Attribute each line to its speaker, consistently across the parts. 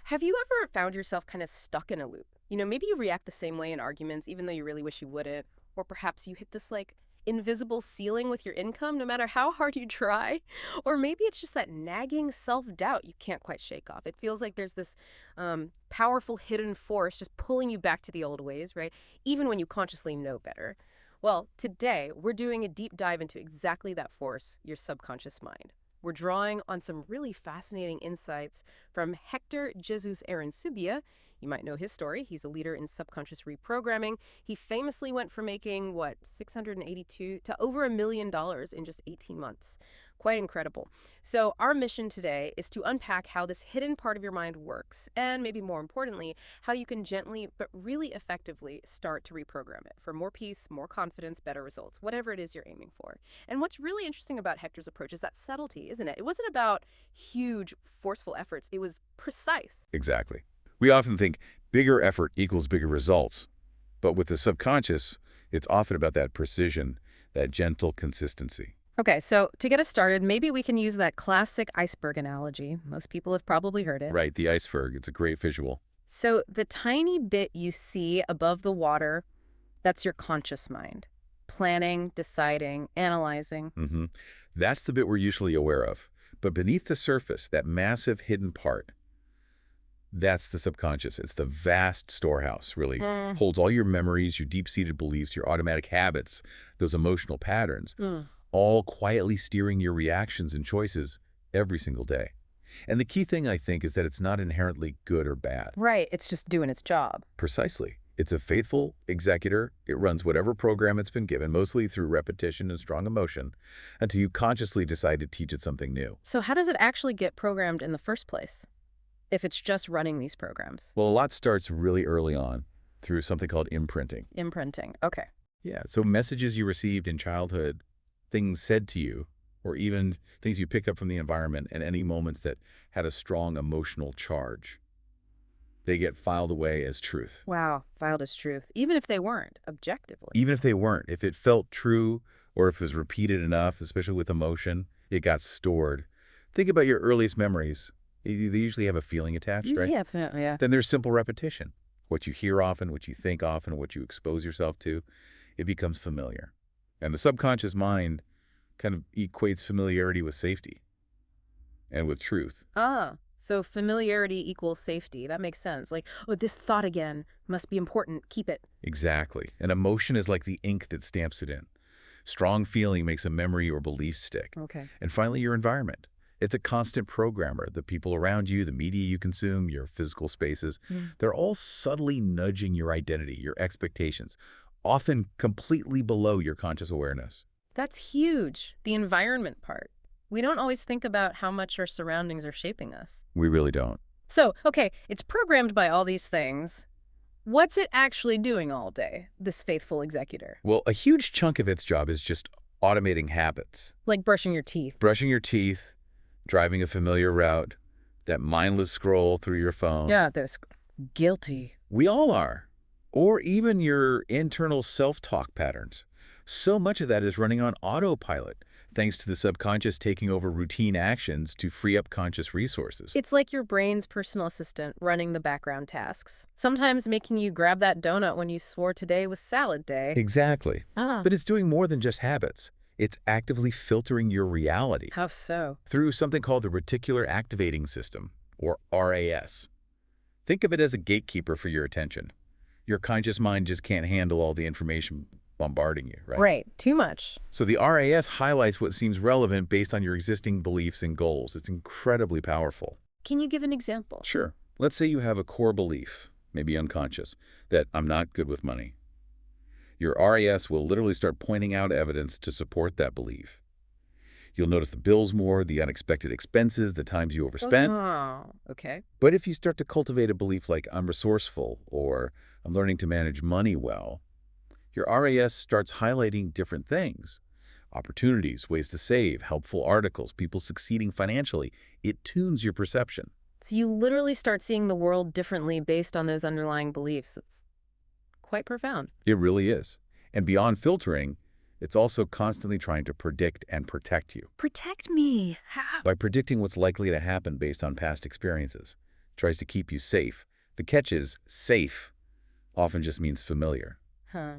Speaker 1: Have you ever found yourself kind of stuck in a loop? Maybe you react the same way in arguments, even though you really wish you wouldn't. Or perhaps you hit this invisible ceiling with your income, no matter how hard you try. Or maybe it's just that nagging self-doubt you can't quite shake off. It feels like there's this powerful hidden force just pulling you back to the old ways, right? Even when you consciously know better. Well, today we're doing a deep dive into exactly that force, your subconscious mind. We're drawing on some really fascinating insights from Hector Jesus Arancibia. You might know his story. He's a leader in subconscious reprogramming. He famously went from making, 682 to over $1 million in just 18 months. Quite incredible. So our mission today is to unpack how this hidden part of your mind works, and maybe more importantly, how you can gently but really effectively start to reprogram it for more peace, more confidence, better results, whatever it is you're aiming for. And what's really interesting about Hector's approach is that subtlety, isn't it? It wasn't about huge, forceful efforts. It was precise.
Speaker 2: Exactly. We often think bigger effort equals bigger results. But with the subconscious, it's often about that precision, that gentle consistency.
Speaker 1: Okay, so to get us started, maybe we can use that classic iceberg analogy. Most people have probably heard it.
Speaker 2: Right, the iceberg. It's a great visual.
Speaker 1: So the tiny bit you see above the water, that's your conscious mind. Planning, deciding, analyzing.
Speaker 2: That's the bit we're usually aware of. But beneath the surface, that massive hidden part, that's the subconscious. It's the vast storehouse, really. Holds all your memories, your deep-seated beliefs, your automatic habits, those emotional patterns, all quietly steering your reactions and choices every single day. And the key thing, I think, is that it's not inherently good or bad.
Speaker 1: Right, it's just doing its job.
Speaker 2: Precisely. It's a faithful executor. It runs whatever program it's been given, mostly through repetition and strong emotion, until you consciously decide to teach it something new.
Speaker 1: So how does it actually get programmed in the first place, if it's just running these programs?
Speaker 2: Well, a lot starts really early on through something called imprinting.
Speaker 1: Imprinting, okay.
Speaker 2: Yeah, so messages you received in childhood, things said to you, or even things you picked up from the environment and any moments that had a strong emotional charge. They get filed away as truth.
Speaker 1: Wow, filed as truth, even if they weren't, objectively.
Speaker 2: Even if they weren't, if it felt true or if it was repeated enough, especially with emotion, it got stored. Think about your earliest memories. They usually have a feeling attached, right?
Speaker 1: Yeah.
Speaker 2: Then there's simple repetition. What you hear often, what you think often, what you expose yourself to, it becomes familiar. And the subconscious mind kind of equates familiarity with safety and with truth.
Speaker 1: So familiarity equals safety. That makes sense. This thought again must be important. Keep it.
Speaker 2: Exactly. And emotion is like the ink that stamps it in. Strong feeling makes a memory or belief stick.
Speaker 1: Okay.
Speaker 2: And finally, your environment. It's a constant programmer. The people around you, the media you consume, your physical spaces, they're all subtly nudging your identity, your expectations, often completely below your conscious awareness.
Speaker 1: That's huge. The environment part. We don't always think about how much our surroundings are shaping us.
Speaker 2: We really don't.
Speaker 1: So, okay, it's programmed by all these things. What's it actually doing all day, this faithful executor?
Speaker 2: Well, a huge chunk of its job is just automating habits.
Speaker 1: Like brushing your teeth.
Speaker 2: Brushing your teeth, driving a familiar route, that mindless scroll through your phone.
Speaker 1: Yeah, there's guilty.
Speaker 2: We all are. Or even your internal self-talk patterns. So much of that is running on autopilot, thanks to the subconscious taking over routine actions to free up conscious resources.
Speaker 1: It's like your brain's personal assistant running the background tasks, sometimes making you grab that donut when you swore today was salad day.
Speaker 2: Exactly. But it's doing more than just habits. It's actively filtering your reality.
Speaker 1: How so?
Speaker 2: Through something called the Reticular Activating System, or RAS. Think of it as a gatekeeper for your attention. Your conscious mind just can't handle all the information bombarding you, right?
Speaker 1: Right, too much.
Speaker 2: So the RAS highlights what seems relevant based on your existing beliefs and goals. It's incredibly powerful.
Speaker 1: Can you give an example?
Speaker 2: Sure. Let's say you have a core belief, maybe unconscious, that I'm not good with money. Your RAS will literally start pointing out evidence to support that belief. You'll notice the bills more, the unexpected expenses, the times you overspent.
Speaker 1: Oh, okay.
Speaker 2: But if you start to cultivate a belief like I'm resourceful or I'm learning to manage money well, your RAS starts highlighting different things. Opportunities, ways to save, helpful articles, people succeeding financially. It tunes your perception.
Speaker 1: So you literally start seeing the world differently based on those underlying beliefs. It's quite profound.
Speaker 2: It really is. And beyond filtering, it's also constantly trying to predict and protect you.
Speaker 1: Protect me. How?
Speaker 2: By predicting what's likely to happen based on past experiences. tries to keep you safe. The catch is safe often just means familiar.
Speaker 1: Huh.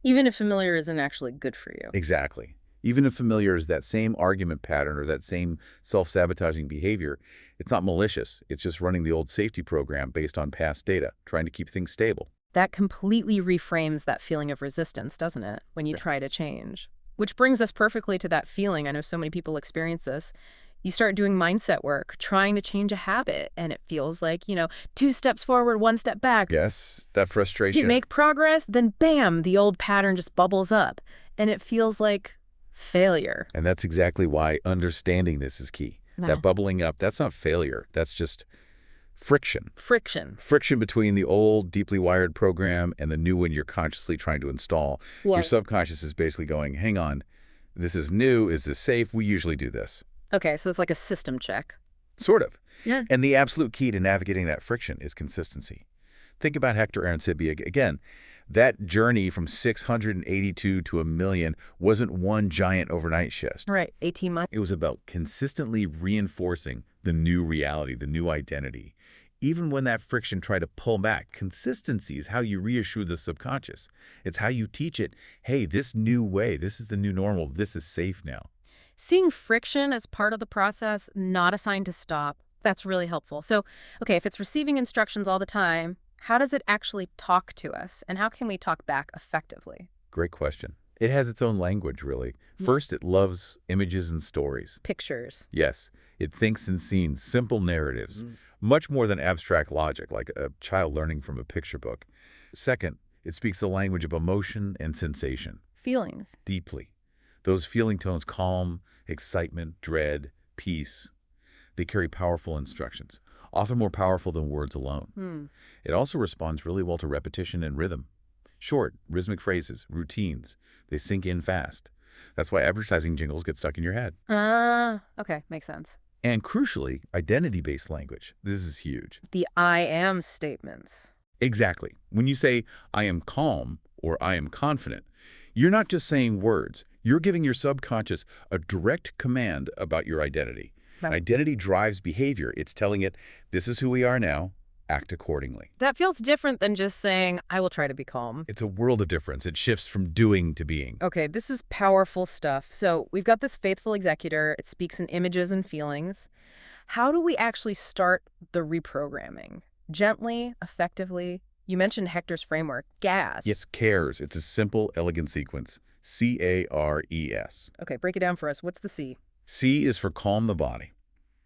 Speaker 1: Even if familiar isn't actually good for you.
Speaker 2: Exactly. Even if familiar is that same argument pattern or that same self-sabotaging behavior, it's not malicious. It's just running the old safety program based on past data, trying to keep things stable.
Speaker 1: That completely reframes that feeling of resistance, doesn't it, when you
Speaker 2: Sure.
Speaker 1: try to change? Which brings us perfectly to that feeling. I know so many people experience this. You start doing mindset work, trying to change a habit, and it feels like, 2 steps forward, 1 step back.
Speaker 2: Yes, that
Speaker 1: You
Speaker 2: frustration.
Speaker 1: make progress, then bam, the old pattern just bubbles up, and it feels like failure.
Speaker 2: And that's exactly why understanding this is key.
Speaker 1: Nah.
Speaker 2: That bubbling up, that's not failure. That's just friction.
Speaker 1: Friction.
Speaker 2: Friction between the old, deeply wired program and the new one you're consciously trying to install. Your
Speaker 1: What?
Speaker 2: subconscious is basically going, hang on, this is new, is this safe? We usually do this.
Speaker 1: Okay, so it's like a system check.
Speaker 2: Sort of.
Speaker 1: Yeah.
Speaker 2: And the absolute key to navigating that friction is consistency. Think about Hector Arancibia again. That journey from 682 to 1,000,000 wasn't one giant overnight shift.
Speaker 1: Right, 18 months.
Speaker 2: It was about consistently reinforcing the new reality, the new identity. Even when that friction tried to pull back, consistency is how you reassure the subconscious. It's how you teach it, hey, this new way, this is the new normal, this is safe now.
Speaker 1: Seeing friction as part of the process, not a sign to stop, that's really helpful. So, okay, if it's receiving instructions all the time, how does it actually talk to us? And how can we talk back effectively?
Speaker 2: Great question. It has its own language, really. First, it loves images and stories.
Speaker 1: Pictures.
Speaker 2: Yes, it thinks in scenes, simple narratives, much more than abstract logic, like a child learning from a picture book. Second, it speaks the language of emotion and sensation,
Speaker 1: Feelings.
Speaker 2: deeply. Those feeling tones, calm, excitement, dread, peace, they carry powerful instructions, often more powerful than words alone. It also responds really well to repetition and rhythm. Short, rhythmic phrases, routines, they sink in fast. That's why advertising jingles get stuck in your head.
Speaker 1: Okay, makes sense.
Speaker 2: And crucially, identity-based language. This is huge.
Speaker 1: The I am statements.
Speaker 2: Exactly. When you say, I am calm or I am confident, you're not just saying words. You're giving your subconscious a direct command about your identity.
Speaker 1: Right.
Speaker 2: Identity drives behavior. It's telling it, this is who we are now, act accordingly.
Speaker 1: That feels different than just saying, I will try to be calm.
Speaker 2: It's a world of difference. It shifts from doing to being.
Speaker 1: Okay, this is powerful stuff. So we've got this faithful executor. It speaks in images and feelings. How do we actually start the reprogramming? Gently, effectively? You mentioned Hector's framework, GAS.
Speaker 2: Yes, CARES. It's a simple, elegant sequence. C-A-R-E-S.
Speaker 1: Okay, break it down for us. What's the C?
Speaker 2: C is for calm the body.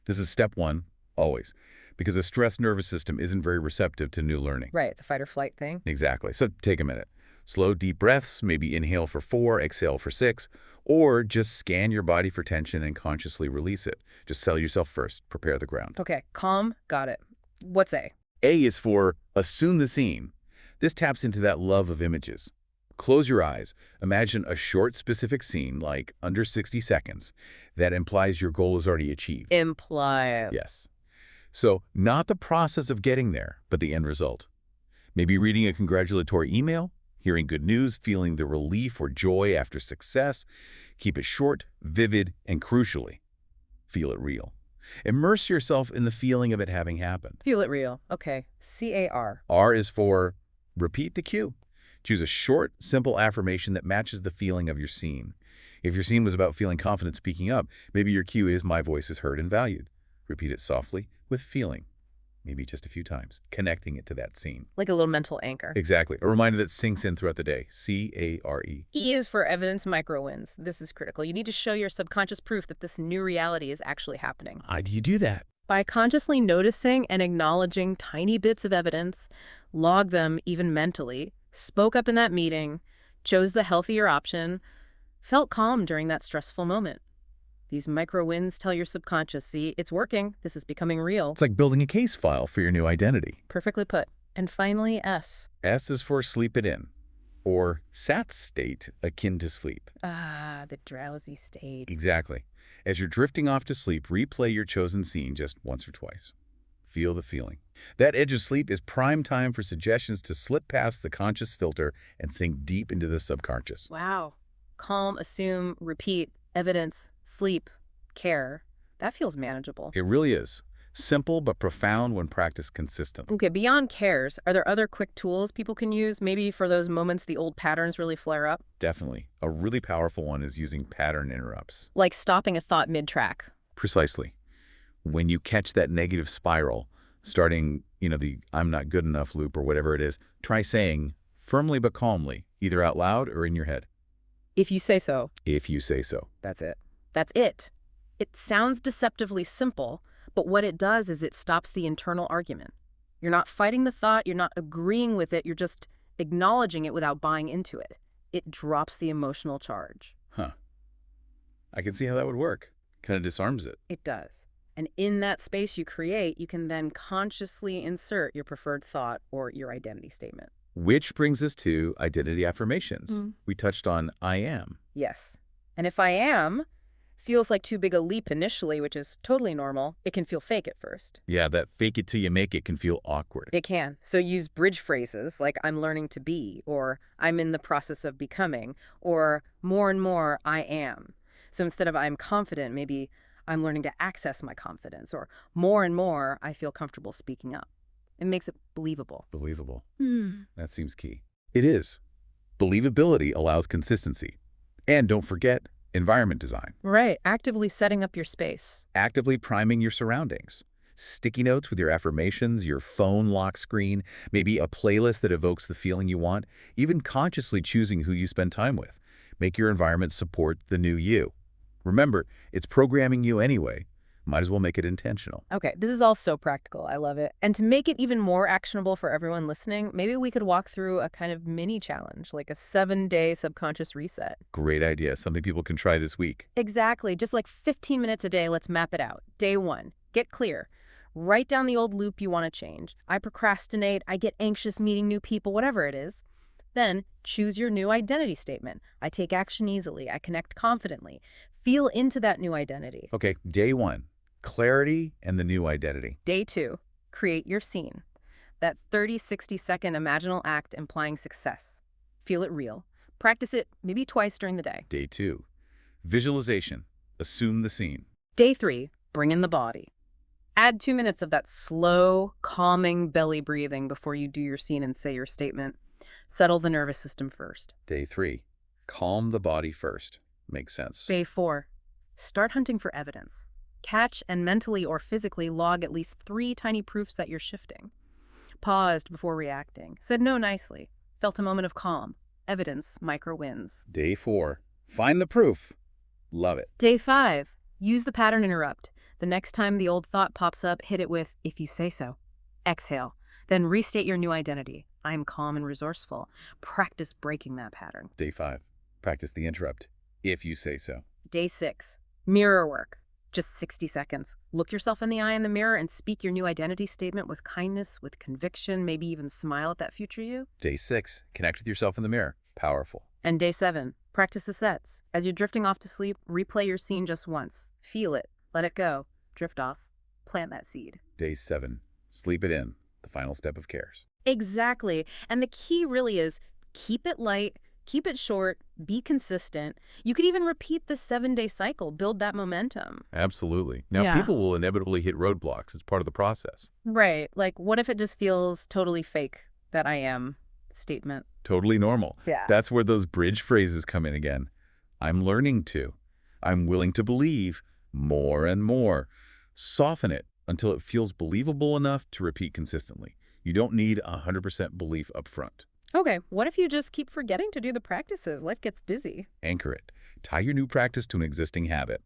Speaker 2: This is step one, always, because a stressed nervous system isn't very receptive to new learning.
Speaker 1: Right, the fight or flight thing.
Speaker 2: Exactly. So take a minute. Slow, deep breaths, maybe inhale for 4, exhale for 6, or just scan your body for tension and consciously release it. Just settle yourself first. Prepare the ground.
Speaker 1: Okay, calm, got it. What's A?
Speaker 2: A is for assume the scene. This taps into that love of images. Close your eyes. Imagine a short, specific scene, like under 60 seconds, that implies your goal is already achieved.
Speaker 1: Imply.
Speaker 2: Yes. So not the process of getting there, but the end result. Maybe reading a congratulatory email, hearing good news, feeling the relief or joy after success. Keep it short, vivid, and crucially, feel it real. Immerse yourself in the feeling of it having happened.
Speaker 1: Feel it real. Okay, C-A-R.
Speaker 2: R is for repeat the cue. Choose a short, simple affirmation that matches the feeling of your scene. If your scene was about feeling confident speaking up, maybe your cue is my voice is heard and valued. Repeat it softly with feeling, maybe just a few times, connecting it to that scene.
Speaker 1: Like a little mental anchor.
Speaker 2: Exactly. A reminder that sinks in throughout the day. C-A-R-E.
Speaker 1: E is for evidence micro-wins. This is critical. You need to show your subconscious proof that this new reality is actually happening.
Speaker 2: How do you do that?
Speaker 1: By consciously noticing and acknowledging tiny bits of evidence, log them even mentally, spoke up in that meeting, chose the healthier option, felt calm during that stressful moment. These micro wins tell your subconscious, see, it's working. This is becoming real.
Speaker 2: It's like building a case file for your new identity.
Speaker 1: Perfectly put. And finally, S.
Speaker 2: S is for sleep it in, or SAT state akin to sleep.
Speaker 1: Ah, the drowsy state.
Speaker 2: Exactly. As you're drifting off to sleep, replay your chosen scene just once or twice. Feel the feeling. That edge of sleep is prime time for suggestions to slip past the conscious filter and sink deep into the subconscious.
Speaker 1: Wow. Calm, assume, repeat, evidence, sleep, care. That feels manageable.
Speaker 2: It really is. Simple but profound when practiced consistently.
Speaker 1: Okay, beyond cares, are there other quick tools people can use, maybe for those moments the old patterns really flare up?
Speaker 2: Definitely. A really powerful one is using pattern interrupts.
Speaker 1: Like stopping a thought mid-track.
Speaker 2: Precisely. When you catch that negative spiral, starting, the I'm not good enough loop or whatever it is, try saying, firmly but calmly, either out loud or in your head.
Speaker 1: If you say so.
Speaker 2: If you say so.
Speaker 1: That's it. That's it. It sounds deceptively simple, but what it does is it stops the internal argument. You're not fighting the thought, you're not agreeing with it, you're just acknowledging it without buying into it. It drops the emotional charge.
Speaker 2: Huh. I can see how that would work. Kind of disarms it.
Speaker 1: It does. And in that space you create, you can then consciously insert your preferred thought or your identity statement.
Speaker 2: Which brings us to identity affirmations. We touched on I am.
Speaker 1: Yes. And if I am feels like too big a leap initially, which is totally normal, it can feel fake at first.
Speaker 2: Yeah, that fake it till you make it can feel awkward.
Speaker 1: It can. So use bridge phrases like I'm learning to be, or I'm in the process of becoming, or more and more I am. So instead of I'm confident, maybe I'm learning to access my confidence, or more and more I feel comfortable speaking up. It makes it believable.
Speaker 2: Believable. That seems key. It is. Believability allows consistency. And don't forget, environment design.
Speaker 1: Right. Actively setting up your space.
Speaker 2: Actively priming your surroundings. Sticky notes with your affirmations, your phone lock screen, maybe a playlist that evokes the feeling you want, even consciously choosing who you spend time with. Make your environment support the new you. Remember, it's programming you anyway. Might as well make it intentional.
Speaker 1: Okay, this is all so practical. I love it. And to make it even more actionable for everyone listening, maybe we could walk through a kind of mini challenge, like a 7-day subconscious reset.
Speaker 2: Great idea. Something people can try this week.
Speaker 1: Exactly. Just like 15 minutes a day, let's map it out. Day 1, get clear. Write down the old loop you want to change. I procrastinate, I get anxious meeting new people, whatever it is. Then choose your new identity statement. I take action easily. I connect confidently. Feel into that new identity.
Speaker 2: Okay, day 1. Clarity and the new identity.
Speaker 1: Day 2, create your scene. That 30-60-second imaginal act implying success. Feel it real. Practice it maybe twice during the day.
Speaker 2: Day 2, visualization. Assume the scene.
Speaker 1: Day 3, bring in the body. Add 2 minutes of that slow, calming belly breathing before you do your scene and say your statement. Settle the nervous system first.
Speaker 2: Day 3, calm the body first. Makes sense.
Speaker 1: Day 4, start hunting for evidence. Catch and mentally or physically log at least 3 tiny proofs that you're shifting. Paused before reacting. Said no nicely. Felt a moment of calm. Evidence, micro wins.
Speaker 2: Day 4, find the proof. Love it.
Speaker 1: Day 5, use the pattern interrupt. The next time the old thought pops up, hit it with, if you say so. Exhale. Then restate your new identity. I am calm and resourceful. Practice breaking that pattern.
Speaker 2: Day 5, practice the interrupt. If you say so.
Speaker 1: Day 6, mirror work. Just 60 seconds. Look yourself in the eye in the mirror and speak your new identity statement with kindness, with conviction, maybe even smile at that future you.
Speaker 2: Day 6, connect with yourself in the mirror. Powerful.
Speaker 1: And day 7, practice the sets. As you're drifting off to sleep, replay your scene just once. Feel it. Let it go. Drift off. Plant that seed.
Speaker 2: Day 7, sleep it in. The final step of cares.
Speaker 1: Exactly. And the key really is keep it light, keep it short, be consistent. You could even repeat the 7-day cycle, build that momentum.
Speaker 2: Absolutely. Now, people will inevitably hit roadblocks. It's part of the process.
Speaker 1: Right. Like, what if it just feels totally fake, that I am statement?
Speaker 2: Totally normal.
Speaker 1: Yeah.
Speaker 2: That's where those bridge phrases come in again. I'm learning to. I'm willing to believe more and more. Soften it until it feels believable enough to repeat consistently. You don't need 100% belief up front.
Speaker 1: Okay, what if you just keep forgetting to do the practices? Life gets busy.
Speaker 2: Anchor it. Tie your new practice to an existing habit.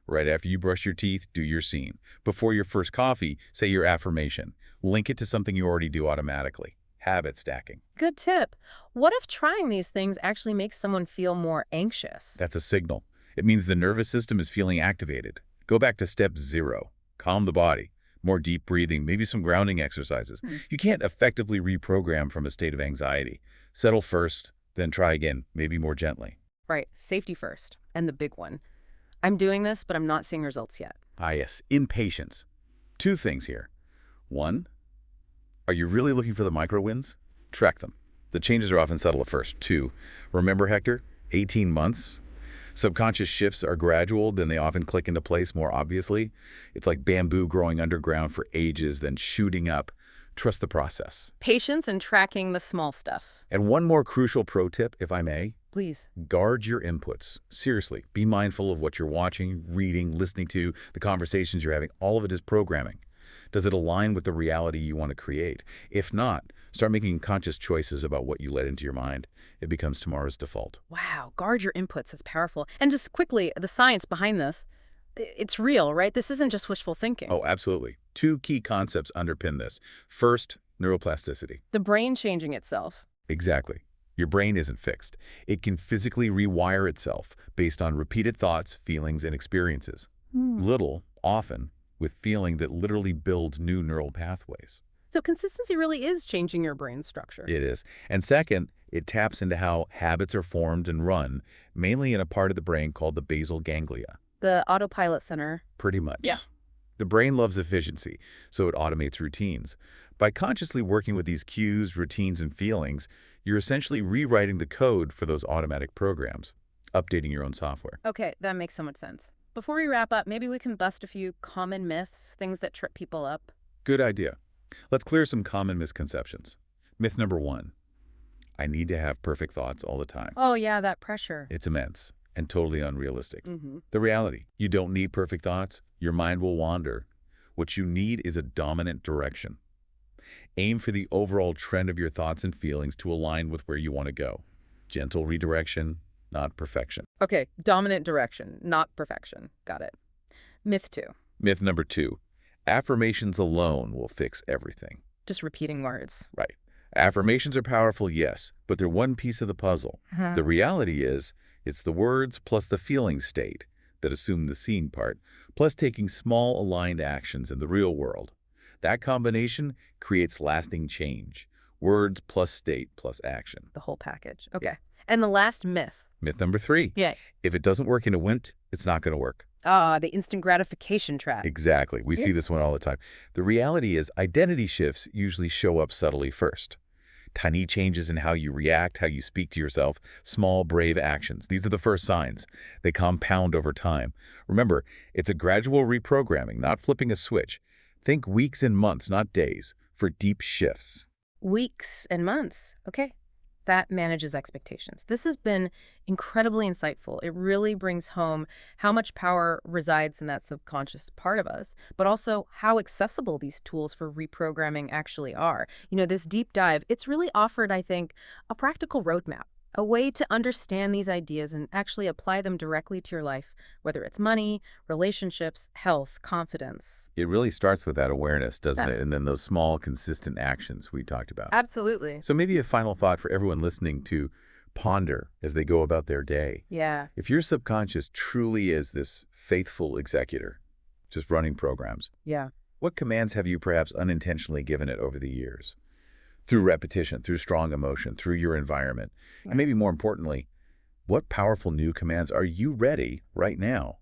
Speaker 2: Right after you brush your teeth, do your scene. Before your first coffee, say your affirmation. Link it to something you already do automatically. Habit stacking.
Speaker 1: Good tip. What if trying these things actually makes someone feel more anxious?
Speaker 2: That's a signal. It means the nervous system is feeling activated. Go back to step 0. Calm the body. More deep breathing, maybe some grounding exercises. You can't effectively reprogram from a state of anxiety. Settle first, then try again, maybe more gently.
Speaker 1: Right, safety first. And the big one. I'm doing this, but I'm not seeing results yet.
Speaker 2: Ah, yes, impatience. 2 things here. 1, are you really looking for the micro wins? Track them. The changes are often subtle at first. 2, remember, Hector, 18 months? Subconscious shifts are gradual, then they often click into place more obviously. It's like bamboo growing underground for ages, then shooting up. Trust the process.
Speaker 1: Patience and tracking the small stuff.
Speaker 2: And one more crucial pro tip, if I may,
Speaker 1: Please.
Speaker 2: guard your inputs. Seriously, be mindful of what you're watching, reading, listening to, the conversations you're having. All of it is programming. Does it align with the reality you want to create? If not, start making conscious choices about what you let into your mind. It becomes tomorrow's default.
Speaker 1: Wow, guard your inputs. That's powerful. And just quickly, the science behind this, it's real, right? This isn't just wishful thinking.
Speaker 2: Oh, absolutely. Two key concepts underpin this. First, neuroplasticity.
Speaker 1: The brain changing itself.
Speaker 2: Exactly. Your brain isn't fixed. It can physically rewire itself based on repeated thoughts, feelings, and experiences. Little, often, with feeling that literally builds new neural pathways.
Speaker 1: So consistency really is changing your brain structure.
Speaker 2: It is. And second, it taps into how habits are formed and run, mainly in a part of the brain called the basal ganglia.
Speaker 1: The autopilot center.
Speaker 2: Pretty much.
Speaker 1: Yeah.
Speaker 2: The brain loves efficiency, so it automates routines. By consciously working with these cues, routines, and feelings, you're essentially rewriting the code for those automatic programs, updating your own software.
Speaker 1: Okay, that makes so much sense. Before we wrap up, maybe we can bust a few common myths, things that trip people up.
Speaker 2: Good idea. Let's clear some common misconceptions. Myth number 1. I need to have perfect thoughts all the time.
Speaker 1: Oh yeah, that pressure.
Speaker 2: It's immense and totally unrealistic.
Speaker 1: Mm-hmm.
Speaker 2: The reality, you don't need perfect thoughts. Your mind will wander. What you need is a dominant direction. Aim for the overall trend of your thoughts and feelings to align with where you want to go. Gentle redirection, not perfection.
Speaker 1: Okay, dominant direction, not perfection. Got it. Myth 2.
Speaker 2: Myth number 2. Affirmations alone will fix everything.
Speaker 1: Just repeating words.
Speaker 2: Right. Affirmations are powerful, yes, but they're one piece of the puzzle. The reality is, it's the words plus the feeling state that assume the seeing part, plus taking small aligned actions in the real world. That combination creates lasting change. Words plus state plus action.
Speaker 1: The whole package. Okay. And the last myth.
Speaker 2: Myth number 3.
Speaker 1: Yes.
Speaker 2: If it doesn't work in a wint, it's not going to work.
Speaker 1: Ah, the instant gratification trap.
Speaker 2: Exactly. We see this one all the time. The reality is identity shifts usually show up subtly first. Tiny changes in how you react, how you speak to yourself, small, brave actions. These are the first signs. They compound over time. Remember, it's a gradual reprogramming, not flipping a switch. Think weeks and months, not days, for deep shifts.
Speaker 1: Weeks and months. Okay. That manages expectations. This has been incredibly insightful. It really brings home how much power resides in that subconscious part of us, but also how accessible these tools for reprogramming actually are. You know, this deep dive, it's really offered, I think, a practical roadmap, a way to understand these ideas and actually apply them directly to your life, whether it's money, relationships, health, confidence.
Speaker 2: It really starts with that awareness, doesn't
Speaker 1: Yeah.
Speaker 2: it? And then those small, consistent actions we talked about.
Speaker 1: Absolutely.
Speaker 2: So maybe a final thought for everyone listening to ponder as they go about their day.
Speaker 1: Yeah.
Speaker 2: If your subconscious truly is this faithful executor, just running programs,
Speaker 1: Yeah.
Speaker 2: what commands have you perhaps unintentionally given it over the years? Through repetition, through strong emotion, through your environment. And maybe more importantly, what powerful new commands are you ready right now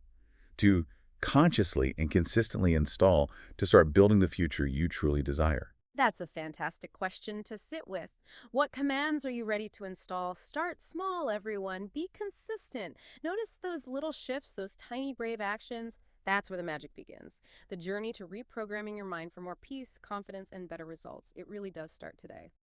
Speaker 2: to consciously and consistently install to start building the future you truly desire?
Speaker 1: That's a fantastic question to sit with. What commands are you ready to install? Start small, everyone. Be consistent. Notice those little shifts, those tiny brave actions. That's where the magic begins. The journey to reprogramming your mind for more peace, confidence, and better results. It really does start today.